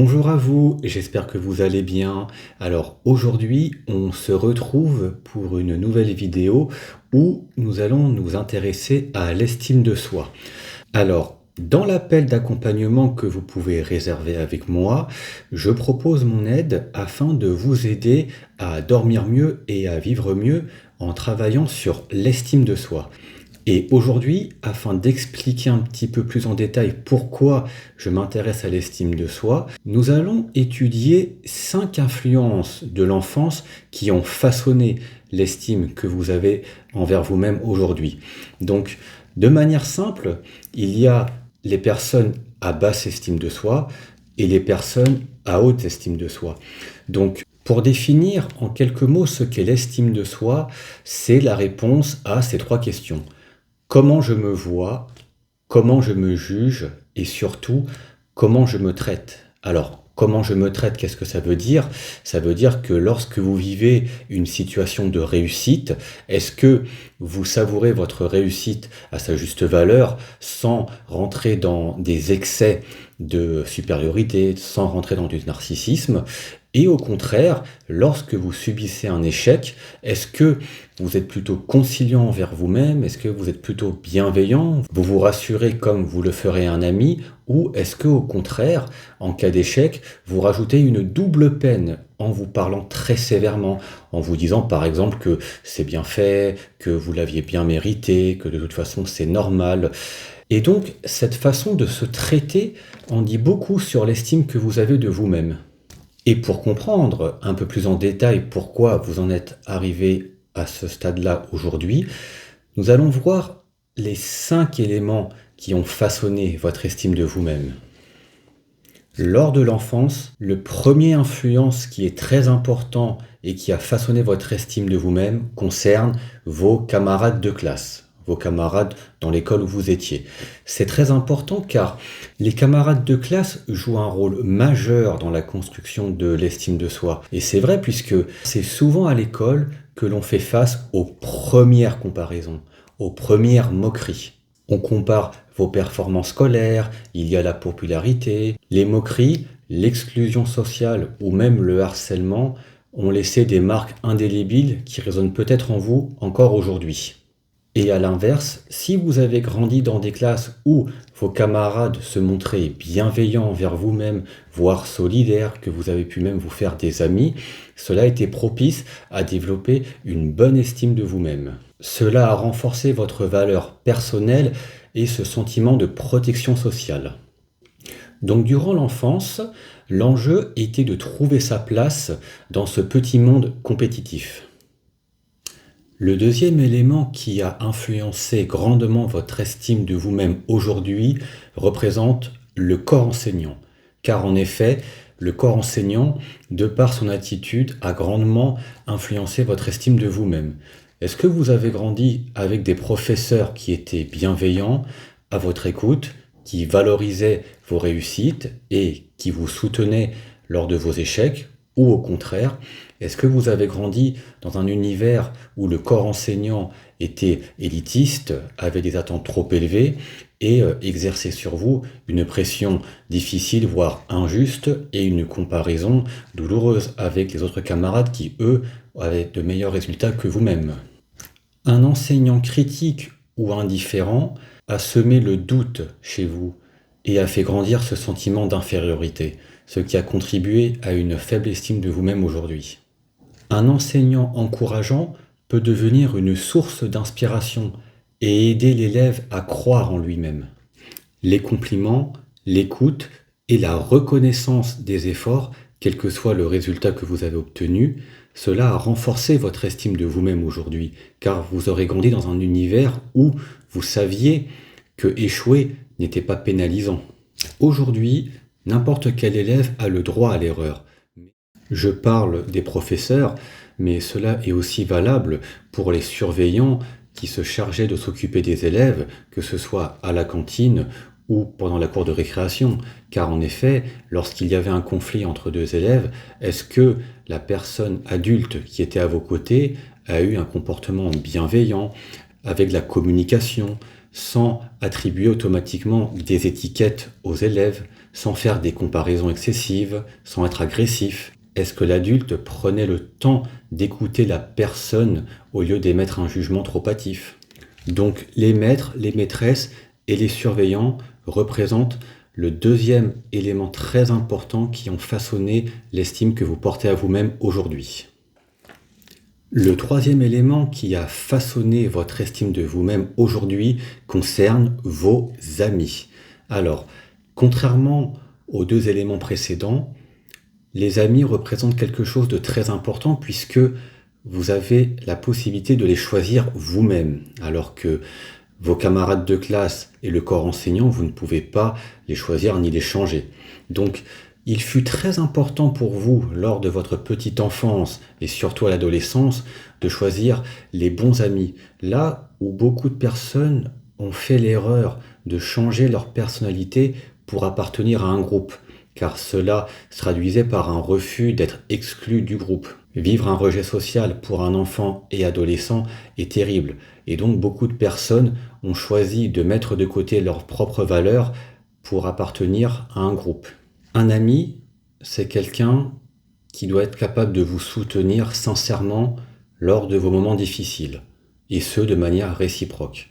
Bonjour à vous, j'espère que vous allez bien. Alors aujourd'hui, on se retrouve pour une nouvelle vidéo où nous allons nous intéresser à l'estime de soi. Alors, dans l'appel d'accompagnement que vous pouvez réserver avec moi, je propose mon aide afin de vous aider à dormir mieux et à vivre mieux en travaillant sur l'estime de soi. Et aujourd'hui, afin d'expliquer un petit peu plus en détail pourquoi je m'intéresse à l'estime de soi, nous allons étudier 5 influences de l'enfance qui ont façonné l'estime que vous avez envers vous-même aujourd'hui. Donc, de manière simple, il y a les personnes à basse estime de soi et les personnes à haute estime de soi. Donc, pour définir en quelques mots ce qu'est l'estime de soi, c'est la réponse à ces 3 questions. Comment je me vois, comment je me juge et surtout comment je me traite. Alors, comment je me traite, qu'est-ce que ça veut dire? Ça veut dire que lorsque vous vivez une situation de réussite, est-ce que vous savourez votre réussite à sa juste valeur sans rentrer dans des excès de supériorité, sans rentrer dans du narcissisme? Et au contraire, lorsque vous subissez un échec, est-ce que vous êtes plutôt conciliant envers vous-même? Est-ce que vous êtes plutôt bienveillant? Vous vous rassurez comme vous le ferait un ami? Ou est-ce que, au contraire, en cas d'échec, vous rajoutez une double peine en vous parlant très sévèrement, en vous disant par exemple que c'est bien fait, que vous l'aviez bien mérité, que de toute façon c'est normal. Et donc, cette façon de se traiter en dit beaucoup sur l'estime que vous avez de vous-même. Et pour comprendre un peu plus en détail pourquoi vous en êtes arrivé à ce stade-là aujourd'hui, nous allons voir les 5 éléments qui ont façonné votre estime de vous-même. Lors de l'enfance, le premier influence qui est très important et qui a façonné votre estime de vous-même concerne vos camarades de classe, vos camarades dans l'école où vous étiez. C'est très important car les camarades de classe jouent un rôle majeur dans la construction de l'estime de soi. Et c'est vrai puisque c'est souvent à l'école que l'on fait face aux premières comparaisons, aux premières moqueries. On compare vos performances scolaires, il y a la popularité, les moqueries, l'exclusion sociale ou même le harcèlement ont laissé des marques indélébiles qui résonnent peut-être en vous encore aujourd'hui. Et à l'inverse, si vous avez grandi dans des classes où vos camarades se montraient bienveillants envers vous-même, voire solidaires, que vous avez pu même vous faire des amis, cela a été propice à développer une bonne estime de vous-même. Cela a renforcé votre valeur personnelle et ce sentiment de protection sociale. Donc durant l'enfance, l'enjeu était de trouver sa place dans ce petit monde compétitif. Le deuxième élément qui a influencé grandement votre estime de vous-même aujourd'hui représente le corps enseignant. Car en effet, le corps enseignant, de par son attitude, a grandement influencé votre estime de vous-même. Est-ce que vous avez grandi avec des professeurs qui étaient bienveillants, à votre écoute, qui valorisaient vos réussites et qui vous soutenaient lors de vos échecs? Ou au contraire, est-ce que vous avez grandi dans un univers où le corps enseignant était élitiste, avait des attentes trop élevées et exerçait sur vous une pression difficile, voire injuste, et une comparaison douloureuse avec les autres camarades qui, eux, avaient de meilleurs résultats que vous-même? Un enseignant critique ou indifférent a semé le doute chez vous et a fait grandir ce sentiment d'infériorité, ce qui a contribué à une faible estime de vous-même aujourd'hui. Un enseignant encourageant peut devenir une source d'inspiration et aider l'élève à croire en lui-même. Les compliments, l'écoute et la reconnaissance des efforts, quel que soit le résultat que vous avez obtenu, cela a renforcé votre estime de vous-même aujourd'hui, car vous aurez grandi dans un univers où vous saviez que échouer n'était pas pénalisant. Aujourd'hui, n'importe quel élève a le droit à l'erreur. Je parle des professeurs, mais cela est aussi valable pour les surveillants qui se chargeaient de s'occuper des élèves, que ce soit à la cantine ou pendant la cour de récréation. Car en effet, lorsqu'il y avait un conflit entre 2 élèves, est-ce que la personne adulte qui était à vos côtés a eu un comportement bienveillant, avec de la communication, sans attribuer automatiquement des étiquettes aux élèves, sans faire des comparaisons excessives, sans être agressif? Est-ce que l'adulte prenait le temps d'écouter la personne au lieu d'émettre un jugement trop hâtif? Donc les maîtres, les maîtresses et les surveillants représentent le deuxième élément très important qui ont façonné l'estime que vous portez à vous-même aujourd'hui. Le troisième élément qui a façonné votre estime de vous-même aujourd'hui concerne vos amis. Alors, contrairement aux deux éléments précédents, les amis représentent quelque chose de très important puisque vous avez la possibilité de les choisir vous-même, alors que vos camarades de classe et le corps enseignant, vous ne pouvez pas les choisir ni les changer. Donc, il fut très important pour vous, lors de votre petite enfance et surtout à l'adolescence, de choisir les bons amis. Là où beaucoup de personnes ont fait l'erreur de changer leur personnalité pour appartenir à un groupe, car cela se traduisait par un refus d'être exclu du groupe. Vivre un rejet social pour un enfant et adolescent est terrible, et donc beaucoup de personnes ont choisi de mettre de côté leurs propres valeurs pour appartenir à un groupe. Un ami, c'est quelqu'un qui doit être capable de vous soutenir sincèrement lors de vos moments difficiles, et ce de manière réciproque.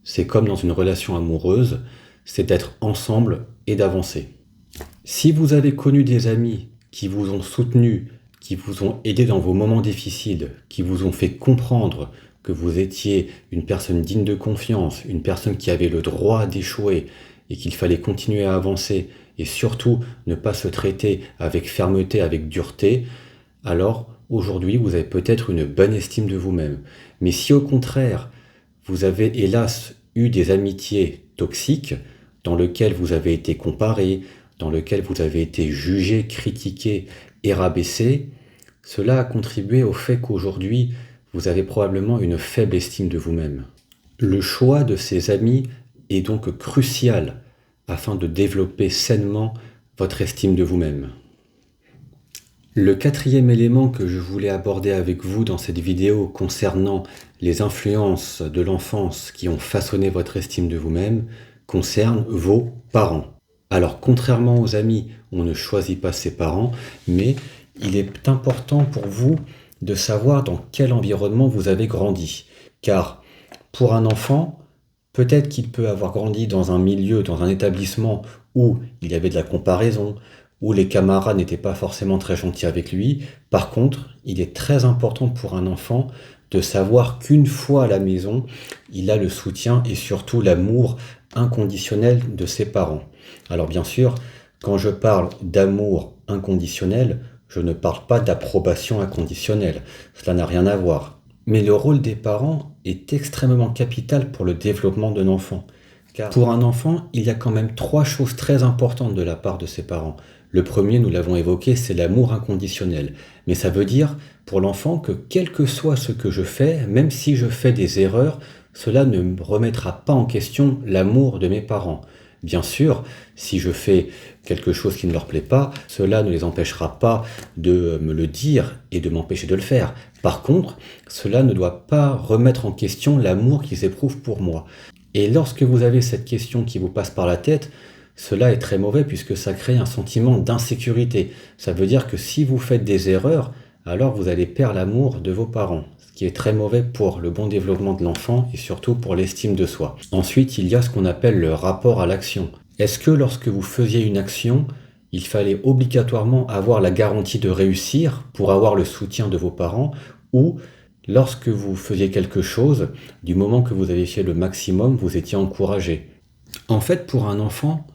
C'est comme dans une relation amoureuse, c'est d'être ensemble et d'avancer. Si vous avez connu des amis qui vous ont soutenu, qui vous ont aidé dans vos moments difficiles, qui vous ont fait comprendre que vous étiez une personne digne de confiance, une personne qui avait le droit d'échouer et qu'il fallait continuer à avancer et surtout ne pas se traiter avec fermeté, avec dureté, alors aujourd'hui vous avez peut-être une bonne estime de vous-même. Mais si au contraire vous avez hélas eu des amitiés toxiques dans lesquelles vous avez été comparé, dans lesquelles vous avez été jugé, critiqué et rabaissé, cela a contribué au fait qu'aujourd'hui vous avez probablement une faible estime de vous-même. Le choix de ces amis est donc crucial afin de développer sainement votre estime de vous-même. Le quatrième élément que je voulais aborder avec vous dans cette vidéo concernant les influences de l'enfance qui ont façonné votre estime de vous-même concerne vos parents. Alors contrairement aux amis, on ne choisit pas ses parents, mais il est important pour vous de savoir dans quel environnement vous avez grandi. Car pour un enfant, peut-être qu'il peut avoir grandi dans un milieu, dans un établissement où il y avait de la comparaison, où les camarades n'étaient pas forcément très gentils avec lui. Par contre, il est très important pour un enfant de savoir qu'une fois à la maison, il a le soutien et surtout l'amour inconditionnel de ses parents. Alors bien sûr, quand je parle d'amour inconditionnel, je ne parle pas d'approbation inconditionnelle. Cela n'a rien à voir. Mais le rôle des parents est extrêmement capital pour le développement d'un enfant. Car pour un enfant, il y a quand même 3 choses très importantes de la part de ses parents. Le premier, nous l'avons évoqué, c'est l'amour inconditionnel. Mais ça veut dire pour l'enfant que quel que soit ce que je fais, même si je fais des erreurs, cela ne me remettra pas en question l'amour de mes parents. Bien sûr, si je fais quelque chose qui ne leur plaît pas, cela ne les empêchera pas de me le dire et de m'empêcher de le faire. Par contre, cela ne doit pas remettre en question l'amour qu'ils éprouvent pour moi. Et lorsque vous avez cette question qui vous passe par la tête, cela est très mauvais puisque ça crée un sentiment d'insécurité. Ça veut dire que si vous faites des erreurs, alors vous allez perdre l'amour de vos parents, ce qui est très mauvais pour le bon développement de l'enfant et surtout pour l'estime de soi. Ensuite, il y a ce qu'on appelle le rapport à l'action. Est-ce que lorsque vous faisiez une action, il fallait obligatoirement avoir la garantie de réussir pour avoir le soutien de vos parents, ou lorsque vous faisiez quelque chose, du moment que vous aviez fait le maximum, vous étiez encouragé? En fait, pour un enfant,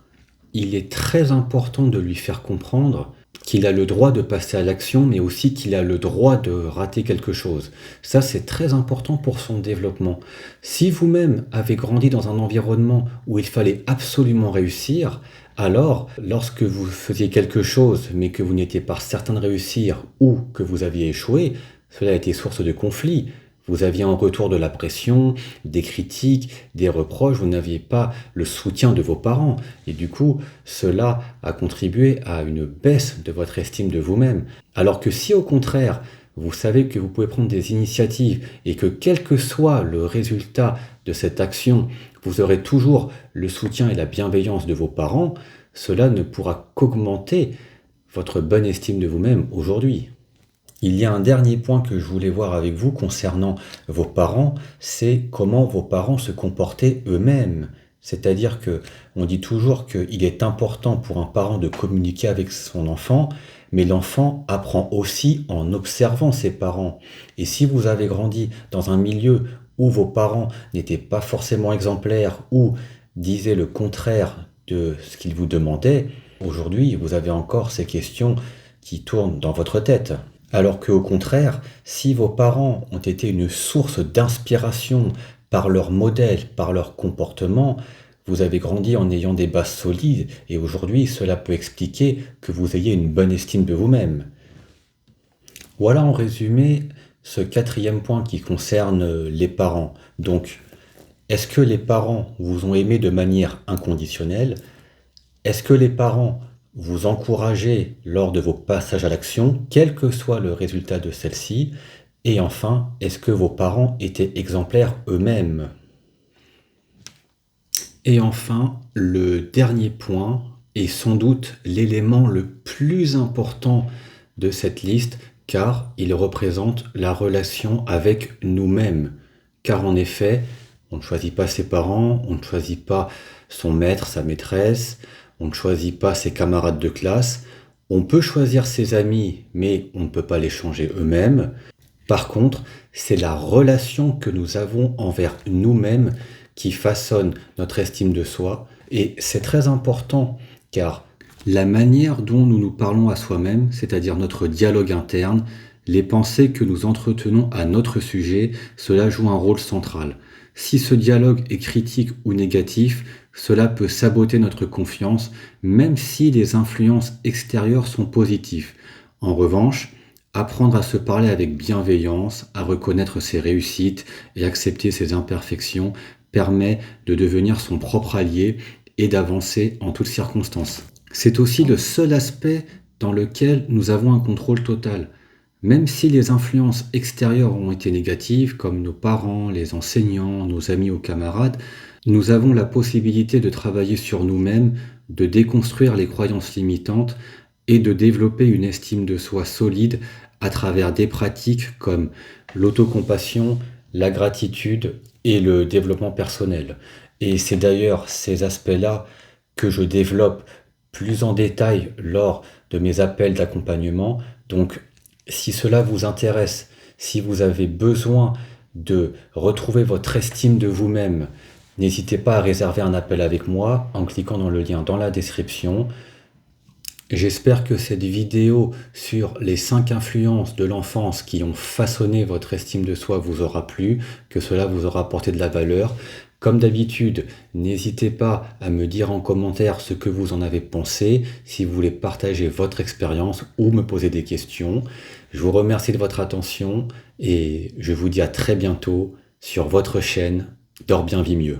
il est très important de lui faire comprendre qu'il a le droit de passer à l'action, mais aussi qu'il a le droit de rater quelque chose. Ça, c'est très important pour son développement. Si vous-même avez grandi dans un environnement où il fallait absolument réussir, alors, lorsque vous faisiez quelque chose, mais que vous n'étiez pas certain de réussir ou que vous aviez échoué, cela a été source de conflits. Vous aviez en retour de la pression, des critiques, des reproches, vous n'aviez pas le soutien de vos parents. Et du coup, cela a contribué à une baisse de votre estime de vous-même. Alors que si au contraire, vous savez que vous pouvez prendre des initiatives et que quel que soit le résultat de cette action, vous aurez toujours le soutien et la bienveillance de vos parents, cela ne pourra qu'augmenter votre bonne estime de vous-même aujourd'hui. Il y a un dernier point que je voulais voir avec vous concernant vos parents, c'est comment vos parents se comportaient eux-mêmes. C'est-à-dire que on dit toujours qu'il est important pour un parent de communiquer avec son enfant, mais l'enfant apprend aussi en observant ses parents. Et si vous avez grandi dans un milieu où vos parents n'étaient pas forcément exemplaires ou disaient le contraire de ce qu'ils vous demandaient, aujourd'hui vous avez encore ces questions qui tournent dans votre tête. Alors qu'au contraire, si vos parents ont été une source d'inspiration par leur modèle, par leur comportement, vous avez grandi en ayant des bases solides et aujourd'hui cela peut expliquer que vous ayez une bonne estime de vous-même. Voilà en résumé ce quatrième point qui concerne les parents. Donc, est-ce que les parents vous ont aimé de manière inconditionnelle? Est-ce que les parents vous encourageaient lors de vos passages à l'action, quel que soit le résultat de celle-ci? Et enfin, est-ce que vos parents étaient exemplaires eux-mêmes? Et enfin, le dernier point est sans doute l'élément le plus important de cette liste, car il représente la relation avec nous-mêmes. Car en effet, on ne choisit pas ses parents, on ne choisit pas son maître, sa maîtresse, on ne choisit pas ses camarades de classe. On peut choisir ses amis, mais on ne peut pas les changer eux-mêmes. Par contre, c'est la relation que nous avons envers nous-mêmes qui façonne notre estime de soi. Et c'est très important, car la manière dont nous nous parlons à soi-même, c'est-à-dire notre dialogue interne, les pensées que nous entretenons à notre sujet, cela joue un rôle central. Si ce dialogue est critique ou négatif, cela peut saboter notre confiance, même si les influences extérieures sont positives. En revanche, apprendre à se parler avec bienveillance, à reconnaître ses réussites et accepter ses imperfections permet de devenir son propre allié et d'avancer en toutes circonstances. C'est aussi le seul aspect dans lequel nous avons un contrôle total. Même si les influences extérieures ont été négatives, comme nos parents, les enseignants, nos amis ou camarades, nous avons la possibilité de travailler sur nous-mêmes, de déconstruire les croyances limitantes et de développer une estime de soi solide à travers des pratiques comme l'autocompassion, la gratitude et le développement personnel. Et c'est d'ailleurs ces aspects-là que je développe plus en détail lors de mes appels d'accompagnement. Donc, si cela vous intéresse, si vous avez besoin de retrouver votre estime de vous-même, n'hésitez pas à réserver un appel avec moi en cliquant dans le lien dans la description. J'espère que cette vidéo sur les 5 influences de l'enfance qui ont façonné votre estime de soi vous aura plu, que cela vous aura apporté de la valeur. Comme d'habitude, n'hésitez pas à me dire en commentaire ce que vous en avez pensé, si vous voulez partager votre expérience ou me poser des questions. Je vous remercie de votre attention et je vous dis à très bientôt sur votre chaîne Dors bien, vis mieux.